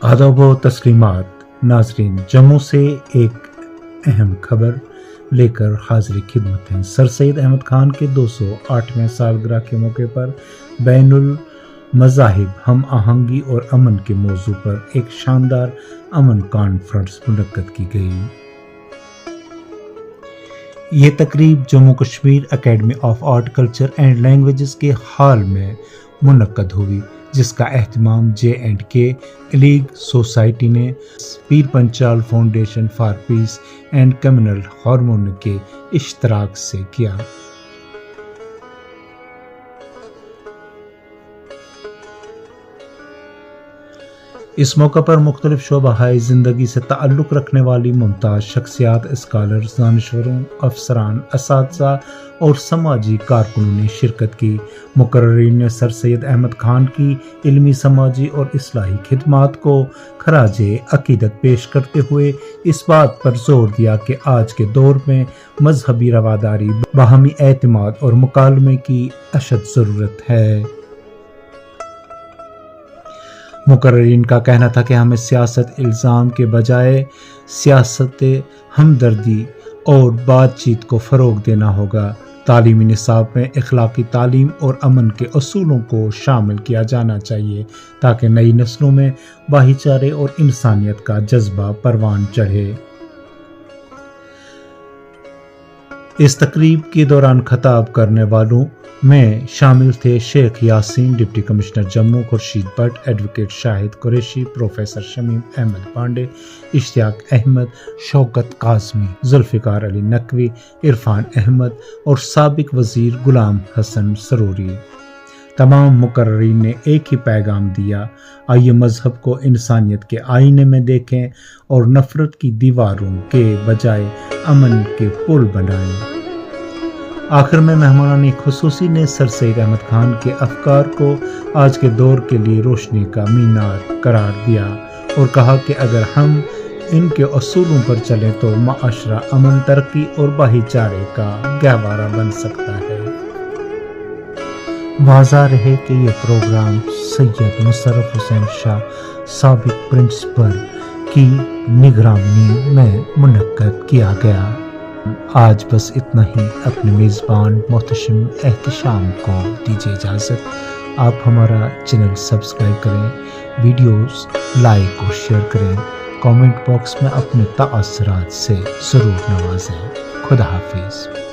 आदाब व तस्लीमात नाजरीन, जम्मू से एक अहम खबर लेकर हाजिर खिदमत हैं। सर सैयद अहमद खान के 208वें सालगिरह के मौके पर बैनुल मज़ाहिब हम आहंगी और अमन के मौजू पर एक शानदार अमन कॉन्फ्रेंस मुनक्कद की गई। ये तकरीब Jammu Kashmir academy of art culture and languages के हॉल में मुनक्कद हुई, जिसका एहतमाम J&K लीग सोसाइटी ने Pir Panchal foundation for peace and communal harmony के इश्तराक से किया। इस मौका पर मुख्तलिफ शोबाहाए ज़िंदगी से ताल्लुक़ रखने वाली मुमताज़ शख्सियात, स्कॉलर्स, दानिश्वरों, अफसरान, असातिज़ा और समाजी कारकुनों ने शिरकत की। मुकर्रिरीन ने सर सैयद अहमद खान की इल्मी, समाजी और इस्लाही खिदमात को खराजे अकीदत पेश करते हुए इस बात पर जोर दिया कि आज के दौर में मजहबी रवादारी, बाहमी एतमाद और मुकालमे की अशद ज़रूरत है। मुकर्रिरीन का कहना था कि हमें सियासत इल्ज़ाम के बजाय सियासत हमदर्दी और बातचीत को फ़रोग़ देना होगा। तालीमी निसाब में इखलाकी तालीम और अमन के असूलों को शामिल किया जाना चाहिए ताकि नई नस्लों में भाईचारे और इंसानियत का जज्बा परवान चढ़े। इस तकरीब के दौरान खिताब करने वालों में शामिल थे Sheikh Yasin, deputy commissioner Jammu, Khurshid Bhat, advocate Shahid Qureshi, professor Shamim Ahmad Pandey, Ishtiaq Ahmad, Shaukat Kazmi, Zulfiqar Ali Naqvi, Irfan Ahmad और साबिक वज़ीर गुलाम हसन सरूरी। तमाम मुकर्रिरीन ने एक ही पैगाम दिया, आइए मजहब को इंसानियत के आईने में देखें और नफरत की दीवारों के बजाय अमन के पुल बनाएं। आखिर में मेहमानान खुसूसी ने सर सैयद अहमद खान के अफकार को आज के दौर के लिए रोशनी का मीनार करार दिया और कहा कि अगर हम इनके असूलों पर चलें तो माशरा अमन, तरक्की और भाईचारे का गहवारा बन सकता है। वाज़ा रहे कि ये प्रोग्राम सैयद मुशर्रफ हुसैन शाह, साबिक प्रिंसिपल की निगरानी में मुनक्कद किया गया। आज बस इतना ही। अपने मेज़बान मोहतशिम एहतिशाम को दीजिए इजाज़त। आप हमारा चैनल सब्सक्राइब करें, वीडियोस लाइक और शेयर करें, कमेंट बॉक्स में अपने ताअस्सुरात से ज़रूर नवाजें। खुदा हाफिज़।